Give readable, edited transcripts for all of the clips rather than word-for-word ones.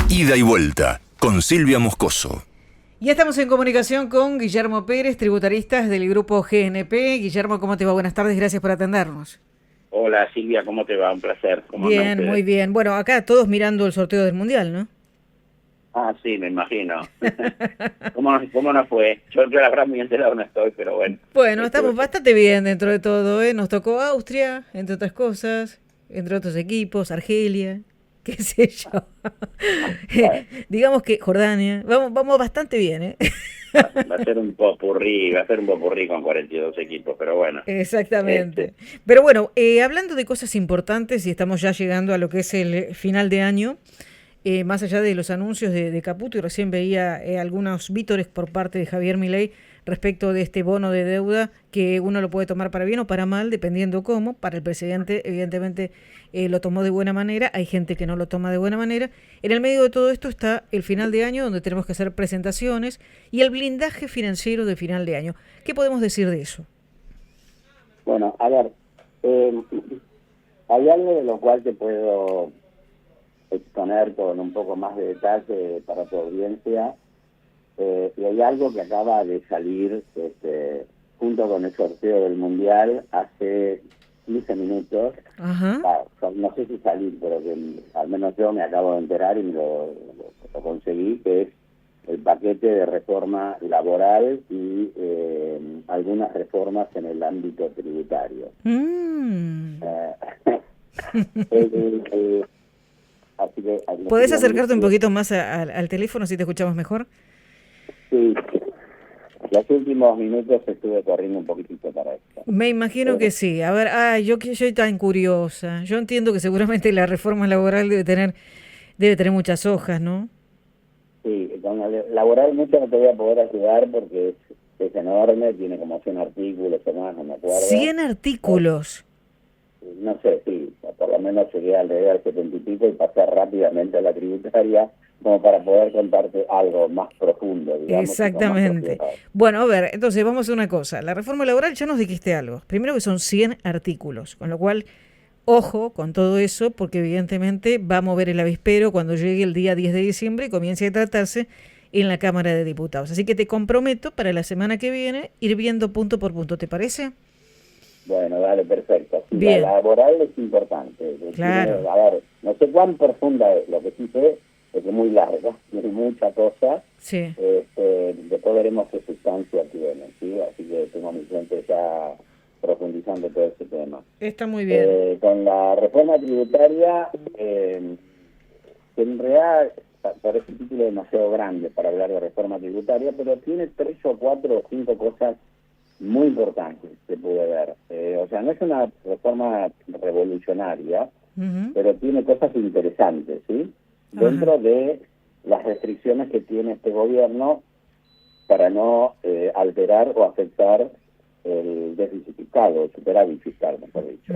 Ida y Vuelta, con Silvia Moscoso. Ya estamos en comunicación con Guillermo Pérez, tributarista del grupo GNP. Guillermo, ¿cómo te va? Buenas tardes, gracias por atendernos. Hola Silvia, ¿cómo te va? Un placer. ¿Cómo andan Bien, ustedes? muy bien. Bueno, acá todos mirando el sorteo del Mundial, ¿no? Ah, sí, me imagino. ¿Cómo no fue? Yo la verdad muy enterado no estoy, pero bueno. Bueno, estamos bastante bien dentro de todo, ¿eh? Nos tocó Austria, entre otras cosas, entre otros equipos, Argelia, qué sé yo. Bueno, Digamos que Jordania, vamos bastante bien, ¿eh? va a ser un popurrí con 42 equipos, pero bueno. Exactamente. Pero bueno, hablando de cosas importantes y estamos ya llegando a lo que es el final de año, más allá de los anuncios de Caputo, y recién veía algunos vítores por parte de Javier Milei respecto de este bono de deuda, que uno lo puede tomar para bien o para mal, dependiendo cómo. Para el presidente, evidentemente, lo tomó de buena manera, hay gente que no lo toma de buena manera. En el medio de todo esto está el final de año, donde tenemos que hacer presentaciones, y el blindaje financiero de final de año. ¿Qué podemos decir de eso? Bueno, a ver, hay algo de lo cual te puedo exponer con un poco más de detalle para tu audiencia, y hay algo que acaba de salir junto con el sorteo del Mundial hace 15 minutos. Ajá. No sé si salir, pero que al menos yo me acabo de enterar y lo conseguí, que es el paquete de reforma laboral y algunas reformas en el ámbito tributario. Así que, ¿Podés acercarte un poquito más al teléfono si te escuchamos mejor? Sí, los últimos minutos estuve corriendo un poquitito para esto. Me imagino que sí. A ver, yo que soy tan curiosa. Yo entiendo que seguramente la reforma laboral debe tener muchas hojas, ¿no? Sí, con la laboral mucho no te voy a poder ayudar porque es enorme, tiene como 100 artículos o más, no me acuerdo. 100 artículos. No sé, sí, por lo menos llegué alrededor de 70 y pico y pasé rápidamente a la tributaria como para poder contarte algo más profundo, digamos. Exactamente. Bueno, a ver, entonces vamos a hacer una cosa. La reforma laboral ya nos dijiste algo. Primero que son 100 artículos, con lo cual, ojo con todo eso, porque evidentemente va a mover el avispero cuando llegue el día 10 de diciembre y comience a tratarse en la Cámara de Diputados. Así que te comprometo para la semana que viene ir viendo punto por punto, ¿te parece? Bueno, dale, perfecto. Sí, bien. La laboral es importante. Claro. A ver, no sé cuán profunda es, lo que sí sé es que es muy larga, tiene mucha cosa. Sí. Después veremos qué sustancia tiene, ¿sí? Así que tengo mi gente ya profundizando todo ese tema. Está muy bien. Con la reforma tributaria, en realidad parece un título demasiado grande para hablar de reforma tributaria, pero tiene 3 o 4 o 5 cosas muy importantes, se puede ver. O sea, no es una reforma revolucionaria, pero tiene cosas interesantes, ¿sí? Dentro de las restricciones que tiene este gobierno para no alterar o afectar el déficit fiscal, o el superávit fiscal, mejor dicho.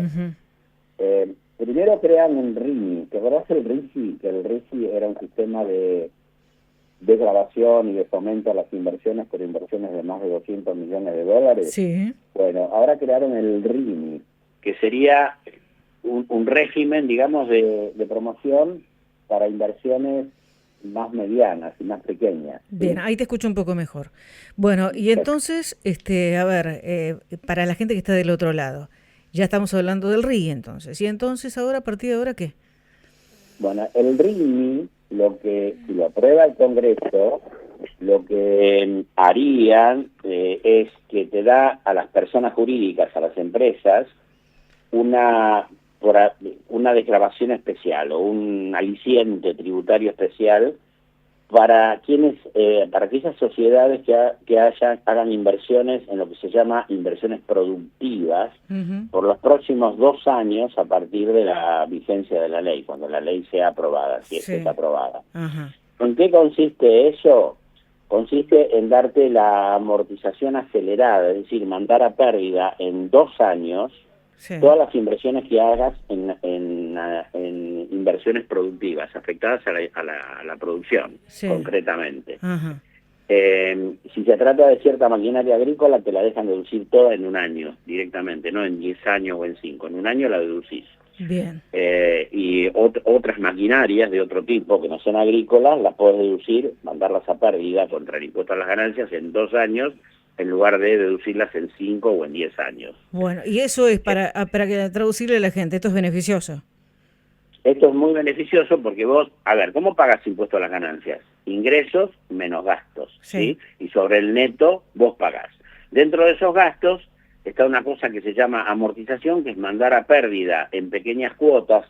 Primero crean un RIMI, ¿te acordás el RISI? Que el RISI era un sistema de grabación y de fomento a las inversiones, pero inversiones de más de 200 millones de dólares. Sí. Bueno, ahora crearon el RIMI, que sería un régimen, digamos, de promoción para inversiones más medianas y más pequeñas. ¿Sí? Bien, ahí te escucho un poco mejor. Bueno, y entonces, a ver, para la gente que está del otro lado, ya estamos hablando del RI entonces. ¿Y entonces ahora, a partir de ahora, qué? Bueno, el RIMI, si lo aprueba el Congreso, lo que harían es que te da a las personas jurídicas, a las empresas, una desgravación especial o un aliciente tributario especial para aquellas sociedades que hagan inversiones en lo que se llama inversiones productivas por los próximos 2 años a partir de la vigencia de la ley, cuando la ley sea aprobada, si es que está aprobada. ¿En qué consiste eso? Consiste en darte la amortización acelerada, es decir, mandar a pérdida en 2 años todas las inversiones que hagas en inversiones productivas, afectadas a la producción, concretamente. Si se trata de cierta maquinaria agrícola, te la dejan deducir toda en 1 año, directamente, no en 10 años o en 5. En 1 año la deducís, Bien. Y otras maquinarias de otro tipo que no son agrícolas, las podés deducir, mandarlas a pérdida contra el impuesto a las ganancias en 2 años, en lugar de deducirlas en 5 o en 10 años. Bueno, y eso es para que traducirle a la gente, esto es beneficioso. Esto es muy beneficioso porque vos, a ver, ¿cómo pagas impuesto a las ganancias? Ingresos menos gastos, ¿sí? Y sobre el neto vos pagás. Dentro de esos gastos está una cosa que se llama amortización, que es mandar a pérdida en pequeñas cuotas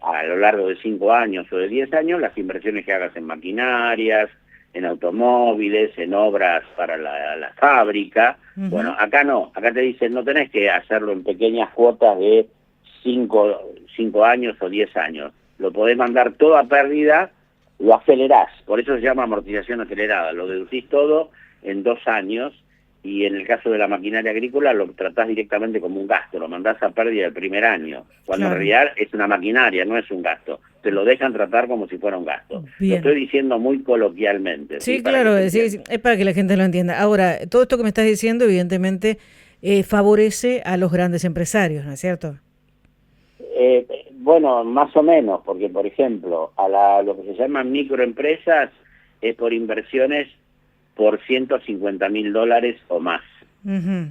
a lo largo de 5 años o de 10 años las inversiones que hagas en maquinarias, en automóviles, en obras para la fábrica. Bueno, acá no, acá te dicen no tenés que hacerlo en pequeñas cuotas de 5 años o 10 años. Lo podés mandar todo a pérdida, lo acelerás, por eso se llama amortización acelerada, lo deducís todo en 2 años, y en el caso de la maquinaria agrícola lo tratás directamente como un gasto, lo mandás a pérdida el primer año, cuando en realidad es una maquinaria, no es un gasto. Te lo dejan tratar como si fuera un gasto. Bien. Lo estoy diciendo muy coloquialmente. Sí, claro, es para que la gente lo entienda. Ahora, todo esto que me estás diciendo, evidentemente, favorece a los grandes empresarios, ¿no es cierto? Bueno, más o menos, porque, por ejemplo, a lo que se llaman microempresas es por inversiones por $150.000 o más.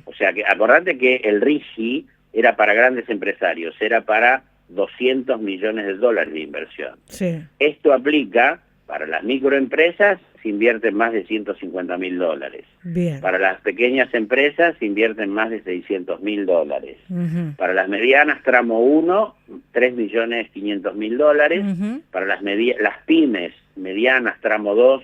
O sea, que acordate que el RIGI era para grandes empresarios, era para $200 millones de inversión. Sí. Esto aplica para las microempresas, se invierten más de $150.000. Bien. Para las pequeñas empresas se invierten más de $600.000. Para las medianas, tramo 1, $3.500.000. Para las pymes medianas, tramo 2,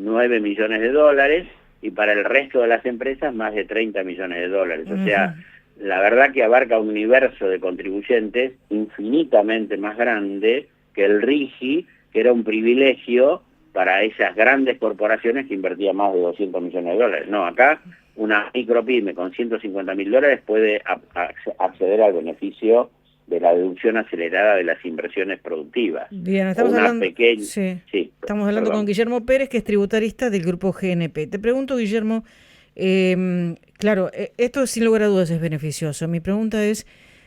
$9 millones. Y para el resto de las empresas, más de $30 millones. O sea, la verdad que abarca un universo de contribuyentes infinitamente más grande que el RIGI, que era un privilegio para esas grandes corporaciones que invertían más de $200 millones. No, acá una micropyme con $150.000 puede acceder al beneficio de la deducción acelerada de las inversiones productivas. Bien, estamos hablando con Guillermo Pérez, que es tributarista del grupo GNP. Te pregunto, Guillermo, claro, esto sin lugar a dudas es beneficioso. Mi pregunta es,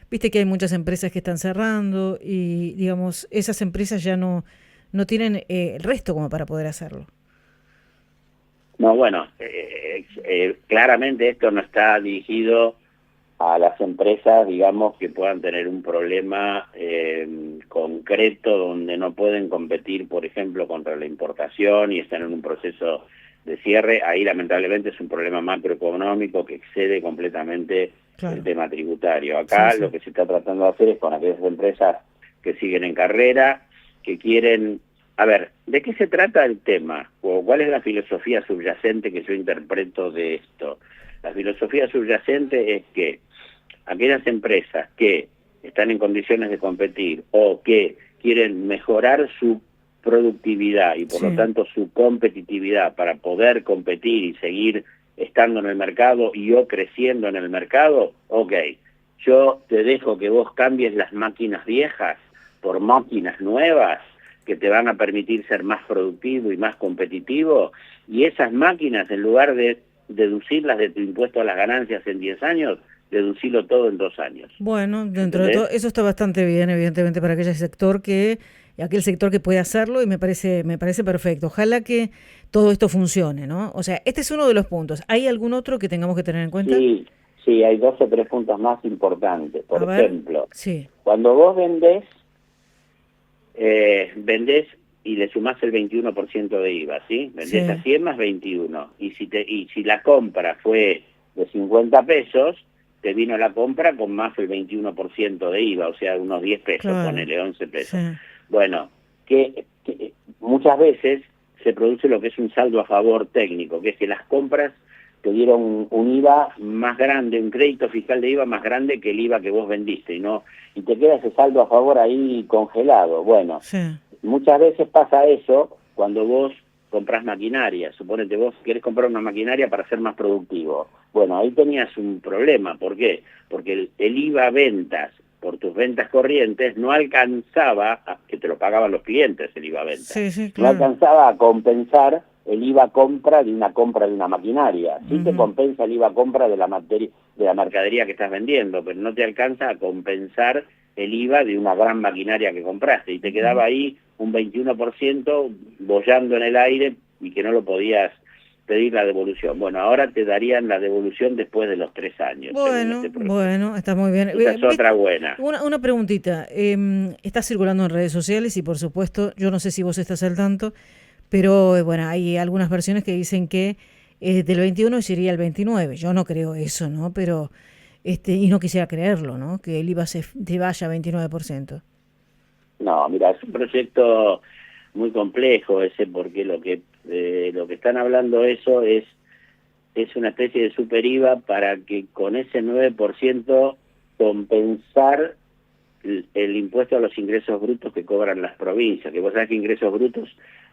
viste que hay muchas empresas que están cerrando y, digamos, esas empresas ya no tienen el resto como para poder hacerlo. No, bueno, claramente esto no está dirigido a las empresas, digamos, que puedan tener un problema concreto donde no pueden competir, por ejemplo, contra la importación y están en un proceso de cierre. Ahí, lamentablemente, es un problema macroeconómico que excede completamente el tema tributario. Acá lo que se está tratando de hacer es con aquellas empresas que siguen en carrera, que quieren... A ver, ¿de qué se trata el tema? ¿O cuál es la filosofía subyacente que yo interpreto de esto? La filosofía subyacente es que aquellas empresas que están en condiciones de competir o que quieren mejorar su productividad y por lo tanto su competitividad para poder competir y seguir estando en el mercado y o creciendo en el mercado, ok, yo te dejo que vos cambies las máquinas viejas por máquinas nuevas que te van a permitir ser más productivo y más competitivo, y esas máquinas, en lugar de deducirlas de tu impuesto a las ganancias en 10 años, deducirlo todo en 2 años. Bueno, dentro de todo, eso está bastante bien, evidentemente, para aquel sector que puede hacerlo, y me parece perfecto. Ojalá que todo esto funcione, ¿no? O sea, este es uno de los puntos. ¿Hay algún otro que tengamos que tener en cuenta? Sí, hay 2 o 3 puntos más importantes. Por ejemplo, cuando vos vendés y le sumás el 21% de IVA, ¿sí? Vendés a 100 más 21. Y si la compra fue de 50 pesos, te vino la compra con más el 21% de IVA, o sea, unos 10 pesos, ponele 11 pesos. Bueno, que muchas veces se produce lo que es un saldo a favor técnico, que es que las compras te dieron un IVA más grande, un crédito fiscal de IVA más grande que el IVA que vos vendiste, y te queda ese saldo a favor ahí congelado. Bueno, muchas veces pasa eso cuando vos comprás maquinaria. Suponete vos querés comprar una maquinaria para ser más productivo. Bueno, ahí tenías un problema. ¿Por qué? Porque el IVA ventas por tus ventas corrientes no alcanzaba, que te lo pagaban los clientes el IVA ventas, no alcanzaba a compensar el IVA compra de una maquinaria. Sí te compensa el IVA compra de la mercadería que estás vendiendo, pero no te alcanza a compensar el IVA de una gran maquinaria que compraste y te quedaba ahí un 21% boyando en el aire y que no lo podías pedir la devolución. Bueno, ahora te darían la devolución después de los 3 años. Bueno, está muy bien. Esa es otra buena. Una preguntita. Está circulando en redes sociales y, por supuesto, yo no sé si vos estás al tanto, pero bueno, hay algunas versiones que dicen que del 21 sería el 29. Yo no creo eso, ¿no? Pero, y no quisiera creerlo, ¿no? Que el IVA te vaya a 29%. No, mira, es un proyecto muy complejo ese, porque lo que están hablando eso es una especie de super IVA para que con ese 9% compensar el impuesto a los ingresos brutos que cobran las provincias, que vos sabés que ingresos brutos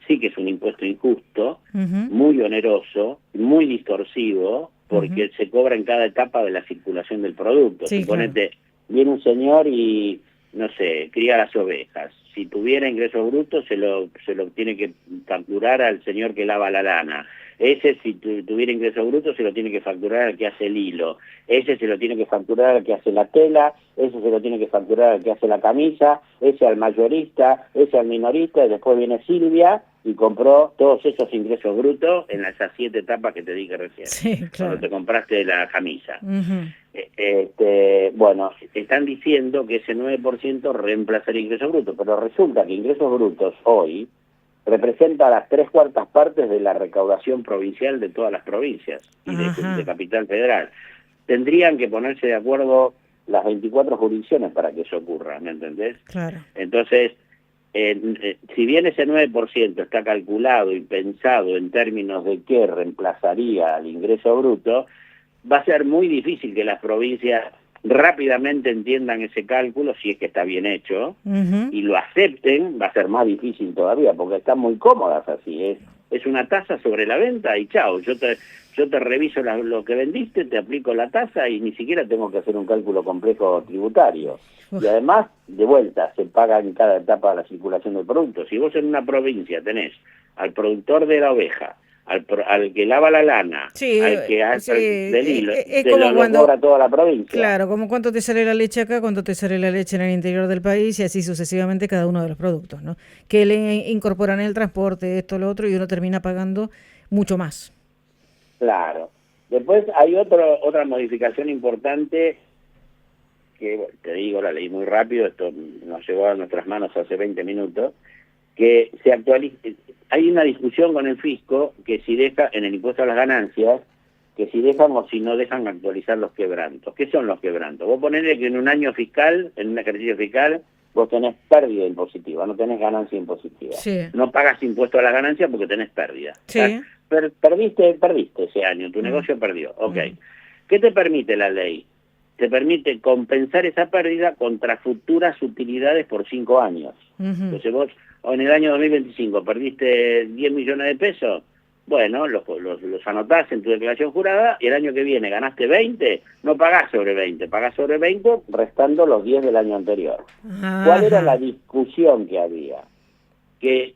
sí que es un impuesto injusto, muy oneroso, muy distorsivo, porque se cobra en cada etapa de la circulación del producto. Sí, Suponete, viene un señor y, no sé, cría las ovejas. Si tuviera ingresos brutos, se lo tiene que facturar al señor que lava la lana. Ese, si tuviera ingresos brutos, se lo tiene que facturar al que hace el hilo. Ese se lo tiene que facturar al que hace la tela. Ese se lo tiene que facturar al que hace la camisa. Ese al mayorista. Ese al minorista. Y después viene Silvia y compró todos esos ingresos brutos en esas 7 etapas que te dije recién. Sí, claro. Cuando te compraste la camisa. Bueno, están diciendo que ese 9% reemplazaría ingresos brutos, pero resulta que ingresos brutos hoy representa las 3/4 partes de la recaudación provincial de todas las provincias y de Capital Federal. Tendrían que ponerse de acuerdo las 24 jurisdicciones para que eso ocurra, ¿me entendés? Claro. Entonces, si bien ese 9% está calculado y pensado en términos de que reemplazaría al ingreso bruto, va a ser muy difícil que las provincias rápidamente entiendan ese cálculo, si es que está bien hecho, y lo acepten. Va a ser más difícil todavía, porque están muy cómodas así. Es una tasa sobre la venta y chao, yo te reviso lo que vendiste, te aplico la tasa y ni siquiera tengo que hacer un cálculo complejo tributario. Y además, de vuelta, se paga en cada etapa de la circulación del producto. Si vos en una provincia tenés al productor de la oveja, al que lava la lana, al que hace del hilo, es te como lo cuando cobra toda la provincia. Claro, como cuánto te sale la leche acá, cuánto te sale la leche en el interior del país y así sucesivamente cada uno de los productos, ¿no? Que le incorporan el transporte, esto, lo otro, y uno termina pagando mucho más. Claro. Después hay otra modificación importante que, te digo, la leí muy rápido, esto nos llegó a nuestras manos hace 20 minutos, que se actualiza. Hay una discusión con el fisco que si deja en el impuesto a las ganancias, que si dejan o si no dejan actualizar los quebrantos. ¿Qué son los quebrantos? Vos ponele que en un año fiscal, en un ejercicio fiscal, vos tenés pérdida impositiva, no tenés ganancia impositiva. Sí. No pagas impuesto a la ganancia porque tenés pérdida. Sí. Perdiste ese año, tu negocio perdió. Ok. ¿Qué te permite la ley? Te permite compensar esa pérdida contra futuras utilidades por 5 años. Entonces vos, en el año 2025 perdiste 10 millones de pesos, bueno, los anotás en tu declaración jurada, y el año que viene ganaste 20, no pagás sobre 20, pagás sobre 20 restando los 10 del año anterior. ¿Cuál era la discusión que había? Que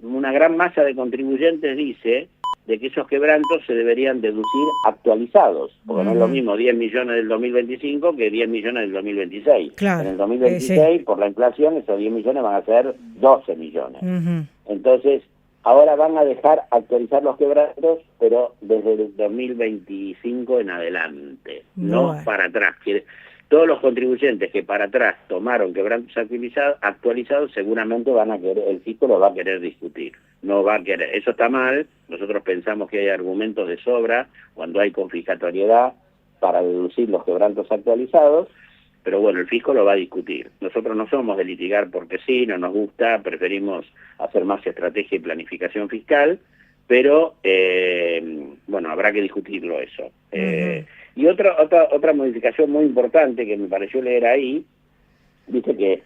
una gran masa de contribuyentes dice de que esos quebrantos se deberían deducir actualizados, porque no es lo mismo 10 millones del 2025 que 10 millones del 2026. Claro, en el 2026, por la inflación, esos 10 millones van a ser 12 millones. Entonces, ahora van a dejar actualizar los quebrantos, pero desde el 2025 en adelante, no para atrás. Todos los contribuyentes que para atrás tomaron quebrantos actualizados seguramente van a querer, el fisco lo va a querer discutir, no va a querer. Eso está mal, nosotros pensamos que hay argumentos de sobra cuando hay confiscatoriedad para deducir los quebrantos actualizados, pero bueno, el fisco lo va a discutir. Nosotros no somos de litigar porque sí, no nos gusta, preferimos hacer más estrategia y planificación fiscal, pero bueno, habrá que discutirlo eso. Y otra modificación muy importante que me pareció leer ahí, dice que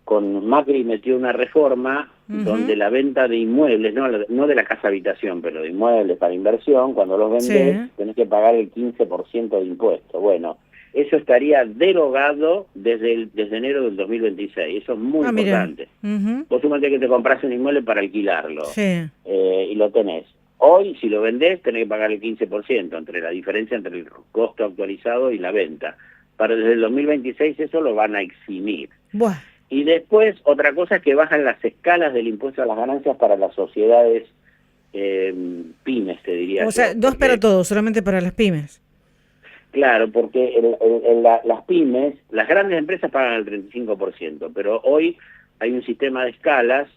con Macri metió una reforma donde la venta de inmuebles, no de la casa habitación, pero de inmuebles para inversión, cuando los vendés tenés que pagar el 15% de impuesto. Bueno, eso estaría derogado desde enero del 2026, eso es muy importante. Vos sumate que te compras un inmueble para alquilarlo y lo tenés. Hoy, si lo vendés, tenés que pagar el 15%, entre la diferencia entre el costo actualizado y la venta. para desde el 2026 eso lo van a eximir. Buah. Y después, otra cosa es que bajan las escalas del impuesto a las ganancias para las sociedades pymes, te diría. O sea, no es para todos, solamente para las pymes. Claro, porque las pymes, las grandes empresas pagan el 35%, pero hoy hay un sistema de escalas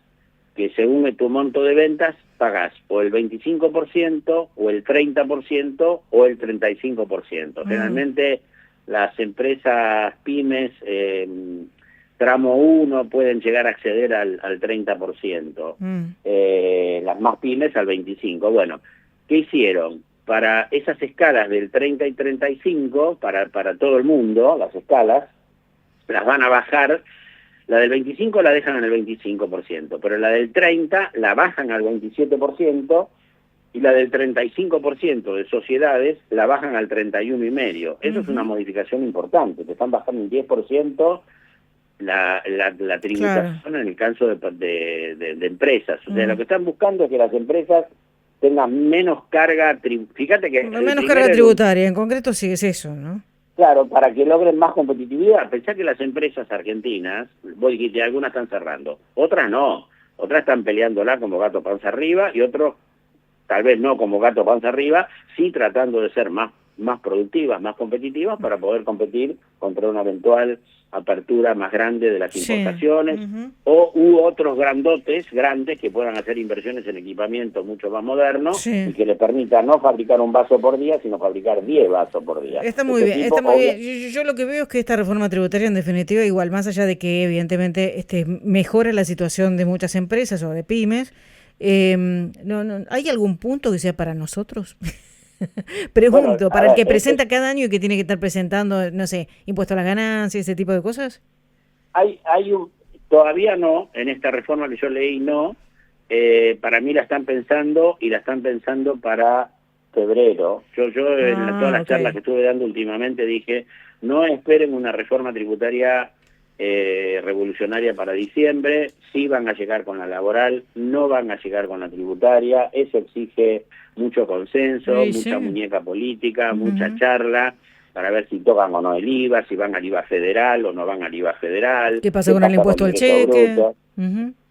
que según tu monto de ventas pagas o el 25% o el 30% o el 35%. Generalmente las empresas pymes tramo 1 pueden llegar a acceder al 30%, las más pymes al 25%. Bueno, ¿qué hicieron? Para esas escalas del 30 y 35, para todo el mundo, las escalas, las van a bajar. La del 25 la dejan en el 25%, pero la del 30 la bajan al 27%, y la del 35% de sociedades la bajan al 31,5%. Eso es una modificación importante, te están bajando un 10% la tributación, claro, en el caso de empresas. O sea, lo que están buscando es que las empresas tengan menos carga, fíjate que... Menos carga tributaria, en concreto sí es eso, ¿no? Claro, para que logren más competitividad. Pensá que las empresas argentinas, vos dijiste, algunas están cerrando, otras no, otras están peleándola como gato panza arriba, y otros, tal vez no como gato panza arriba, sí tratando de ser más productivas, más competitivas, para poder competir contra una eventual apertura más grande de las importaciones, u otros grandes que puedan hacer inversiones en equipamiento mucho más moderno, y que les permita no fabricar un vaso por día, sino fabricar 10 vasos por día. Está muy bien, está muy bien. Yo lo que veo es que esta reforma tributaria, en definitiva, igual, más allá de que evidentemente mejora la situación de muchas empresas o de pymes, ¿hay algún punto que sea para nosotros? Pregunto, bueno, para el que presenta cada año y que tiene que estar presentando, no sé, impuesto a las ganancias, ese tipo de cosas. Todavía no, en esta reforma que yo leí no, para mí la están pensando para febrero. Yo en todas las charlas que estuve dando últimamente dije, no esperen una reforma tributaria revolucionaria para diciembre, sí van a llegar con la laboral, no van a llegar con la tributaria, eso exige mucho consenso, mucha muñeca política, mucha charla, para ver si tocan o no el IVA, si van al IVA federal o no van al IVA federal. ¿Qué pasa con el impuesto al cheque?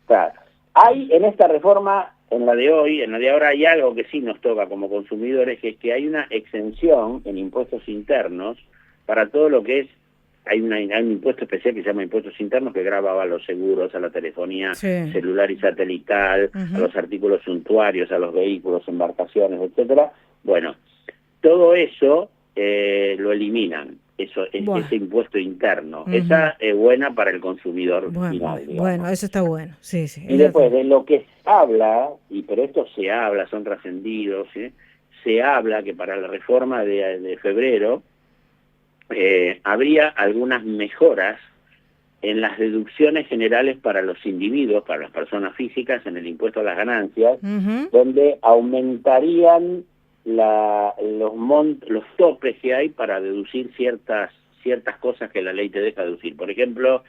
Claro. Hay en esta reforma, en la de hoy, en la de ahora, hay algo que sí nos toca como consumidores, que es que hay una exención en impuestos internos para todo lo que es. Hay un impuesto especial que se llama impuestos internos, que grava a los seguros, a la telefonía celular y satelital, a los artículos suntuarios, a los vehículos, embarcaciones, etcétera. Bueno, todo eso lo eliminan, ese impuesto interno. Esa es buena para el consumidor final. Bueno, eso está bueno, sí. Y después de lo que se habla, pero esto se habla, son trascendidos, se habla que para la reforma de febrero, habría algunas mejoras en las deducciones generales para los individuos, para las personas físicas, en el impuesto a las ganancias, donde aumentarían los topes que hay para deducir ciertas cosas que la ley te deja deducir. Por ejemplo,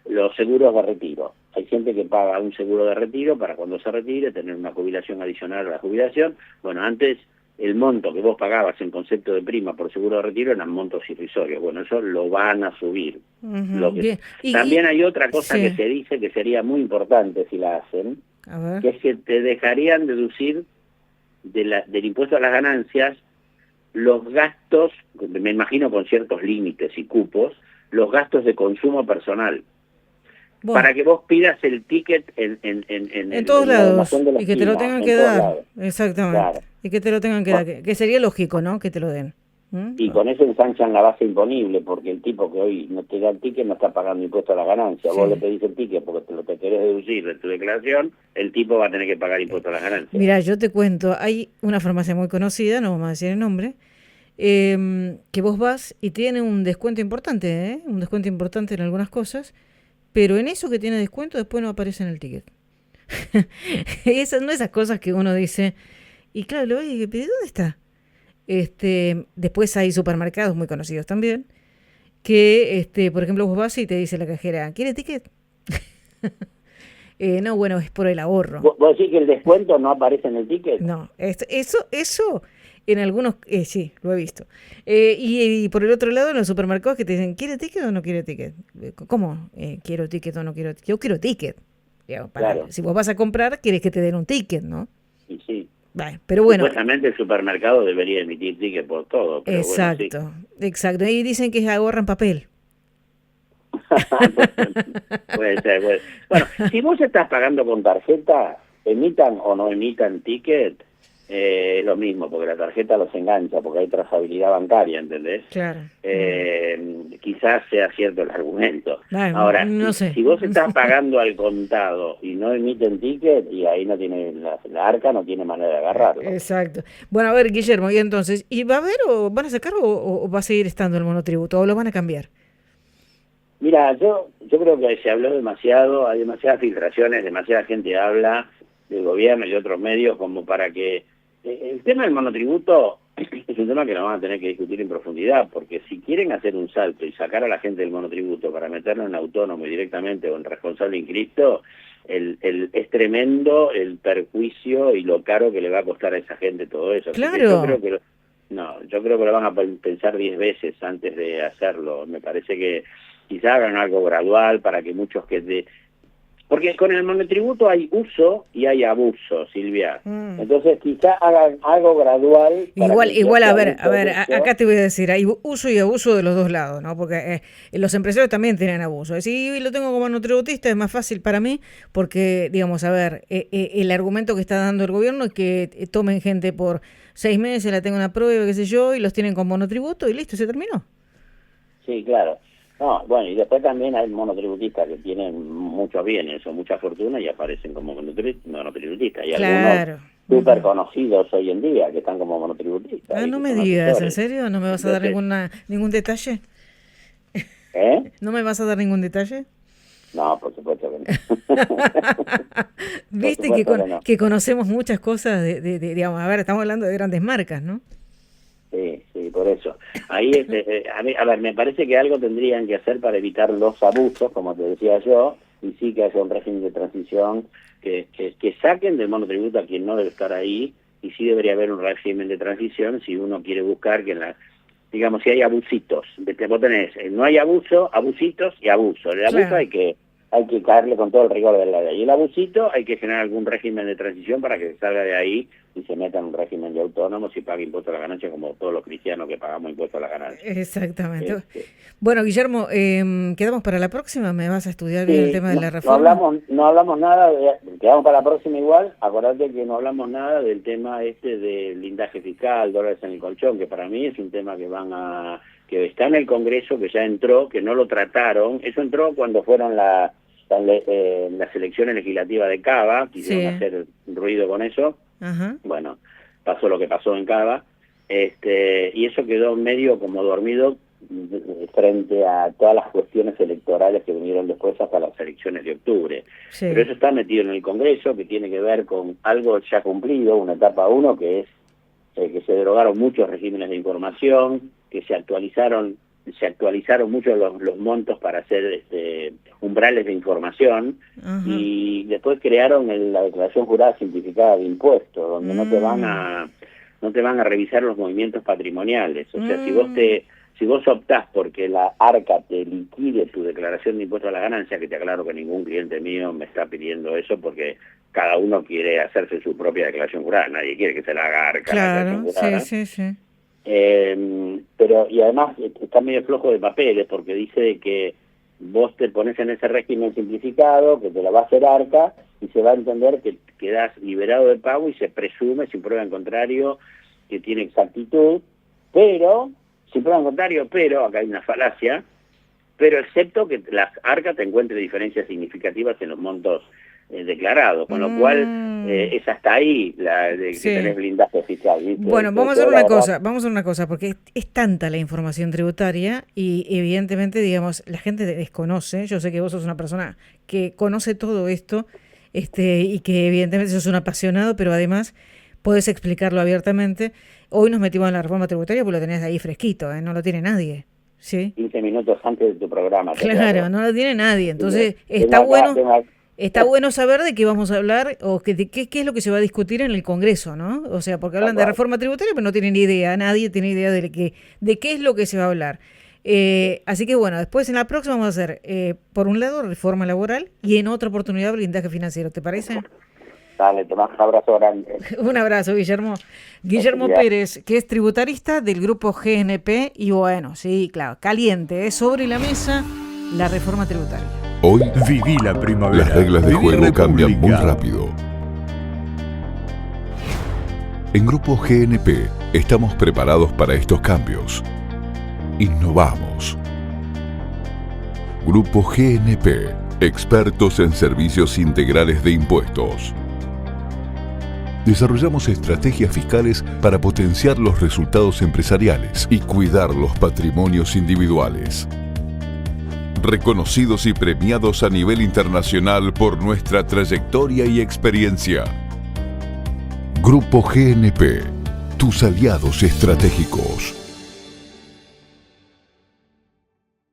los seguros de retiro. Hay gente que paga un seguro de retiro para cuando se retire, tener una jubilación adicional a la jubilación. Bueno, antes el monto que vos pagabas en concepto de prima por seguro de retiro eran montos irrisorios. Bueno, eso lo van a subir. También hay otra cosa que se dice que sería muy importante si la hacen, que es que te dejarían deducir del impuesto a las ganancias los gastos, me imagino con ciertos límites y cupos, los gastos de consumo personal. Para que vos pidas el ticket en todos lados, y que te lo tengan que dar. Exactamente. Claro. Y que te lo tengan que dar, que sería lógico, ¿no? Que te lo den. Y con eso ensanchan la base imponible, porque el tipo que hoy no te da el ticket no está pagando impuesto a la ganancia. Vos le pedís el ticket porque te querés deducir de tu declaración, el tipo va a tener que pagar impuesto a la ganancia. Mira, yo te cuento, hay una farmacia muy conocida, no vamos a decir el nombre, que vos vas y tiene un descuento importante, un descuento importante en algunas cosas, pero en eso que tiene descuento después no aparece en el ticket. Esas cosas que uno dice, y claro, le oye, ¿pero dónde está? Después hay supermercados muy conocidos también, que, por ejemplo, vos vas y te dice la cajera, ¿quiere ticket? No, bueno, es por el ahorro. ¿Vos decís que el descuento no aparece en el ticket? No, eso En algunos, sí, lo he visto. Y por el otro lado, en los supermercados que te dicen, ¿quiere ticket o no quiere ticket? ¿Cómo? ¿Quiero ticket o no quiero ticket? Yo quiero ticket. Digamos, Claro. si vos vas a comprar, quieres que te den un ticket, ¿no? Y sí. Vale, pero bueno. Supuestamente el supermercado debería emitir ticket por todo. Pero Exacto, bueno, exacto. Y dicen que ahorran papel. puede ser. Bueno, si vos estás pagando con tarjeta, emitan o no emitan ticket, lo mismo, porque la tarjeta los engancha, porque hay trazabilidad bancaria, ¿entendés? Claro. Quizás sea cierto el argumento. Bueno, Ahora, no sé. si vos estás pagando al contado y no emiten ticket, y ahí no tiene la arca no tiene manera de agarrarlo. Exacto. Bueno, a ver, Guillermo, y entonces, ¿y va a haber o van a sacar o va a seguir estando el monotributo o lo van a cambiar? Mira, yo creo que se habló demasiado, hay demasiadas filtraciones, demasiada gente habla del gobierno y de otros medios como para que... El tema del monotributo es un tema que nos van a tener que discutir en profundidad, porque si quieren hacer un salto y sacar a la gente del monotributo para meterlo en autónomo directamente o en responsable inscripto, es tremendo el perjuicio y lo caro que le va a costar a esa gente todo eso. Claro. Yo creo que yo creo que lo van a pensar 10 veces antes de hacerlo. Me parece que quizá hagan algo gradual para que muchos porque con el monotributo hay uso y hay abuso, Silvia. Entonces quizá hagan algo gradual. Igual, a ver, acá te voy a decir, hay uso y abuso de los dos lados, ¿no? Porque los empresarios también tienen abuso. Si lo tengo como monotributista es más fácil para mí porque, digamos, a ver, el argumento que está dando el gobierno es que tomen gente por 6 meses, la tengan una prueba, qué sé yo, y los tienen con monotributo y listo, se terminó. Sí, claro. No, bueno, y después también hay monotributistas que tienen muchos bienes o mucha fortuna y aparecen como monotributistas. Y claro. Algunos súper conocidos hoy en día que están como monotributistas. No me digas, ¿en serio? ¿No me vas a dar ningún detalle? ¿No me vas a dar ningún detalle? No, por supuesto que no. Viste que conocemos muchas cosas digamos, a ver, estamos hablando de grandes marcas, ¿no? Sí, por eso. Ahí, a ver, me parece que algo tendrían que hacer para evitar los abusos, como te decía yo, y sí que haya un régimen de transición que saquen del monotributo a quien no debe estar ahí, y sí debería haber un régimen de transición si uno quiere buscar que digamos, si hay abusitos. Vos tenés, no hay abuso, abusitos y abuso. El abuso claro. hay que caerle con todo el rigor de la ley. Y el abusito hay que generar algún régimen de transición para que se salga de ahí y se meta en un régimen de autónomos y pague impuesto a la ganancia como todos los cristianos que pagamos impuesto a la ganancia. Exactamente. Bueno, Guillermo, quedamos para la próxima. ¿Me vas a estudiar bien el tema de la reforma? No hablamos nada, quedamos para la próxima igual. Acordate que no hablamos nada del tema del blindaje fiscal, dólares en el colchón, que para mí es un tema que está en el Congreso, que ya entró, que no lo trataron. Eso entró cuando fueron las elecciones legislativas de Cava, quisieron hacer ruido con eso. Ajá. Bueno, pasó lo que pasó en Cava, y eso quedó medio como dormido frente a todas las cuestiones electorales que vinieron después hasta las elecciones de octubre. Sí. Pero eso está metido en el Congreso, que tiene que ver con algo ya cumplido, una etapa 1, que es que se derogaron muchos regímenes de información, que se actualizaron mucho los montos para hacer umbrales de información. Ajá. Y después crearon la declaración jurada simplificada de impuestos, donde no te van a revisar los movimientos patrimoniales. O sea, si vos optás porque la ARCA te liquide tu declaración de impuesto a la ganancia, que te aclaro que ningún cliente mío me está pidiendo eso porque cada uno quiere hacerse su propia declaración jurada, nadie quiere que se la haga ARCA. Claro, sí. Pero y además está medio flojo de papeles porque dice que vos te pones en ese régimen simplificado, que te lo va a hacer ARCA y se va a entender que quedás liberado de pago y se presume, sin prueba en contrario, que tiene exactitud, pero, sin prueba en contrario, pero, acá hay una falacia, pero excepto que la ARCA te encuentre diferencias significativas en los montos declarados, con lo cual es hasta ahí que tenés blindaje fiscal, ¿viste? Bueno, vamos a hacer una cosa, porque es tanta la información tributaria y evidentemente, digamos, la gente desconoce. Yo sé que vos sos una persona que conoce todo esto, y que evidentemente sos un apasionado, pero además podés explicarlo abiertamente. Hoy nos metimos en la reforma tributaria porque lo tenés ahí fresquito, no lo tiene nadie. ¿Sí? 15 minutos antes de tu programa. Claro, no lo tiene nadie, entonces está bueno. está bueno saber de qué vamos a hablar o de qué es lo que se va a discutir en el Congreso, ¿no? O sea, porque hablan de reforma tributaria, pero no tienen ni idea, nadie tiene idea de qué es lo que se va a hablar. Así que bueno, después en la próxima vamos a hacer, por un lado, reforma laboral y en otra oportunidad, blindaje financiero. ¿Te parece? Dale, te mando un abrazo grande. Un abrazo, Guillermo. Guillermo Pérez, que es tributarista del grupo GNP y bueno, sí, claro, caliente, sobre la mesa la reforma tributaria. Hoy Viví la primavera. las reglas de Viví juego República. cambian muy rápido. En Grupo GNP estamos preparados para estos cambios. Innovamos. Grupo GNP, expertos en servicios integrales de impuestos. Desarrollamos estrategias fiscales para potenciar los resultados empresariales y cuidar los patrimonios individuales. Reconocidos y premiados a nivel internacional por nuestra trayectoria y experiencia. Grupo GNP, tus aliados estratégicos.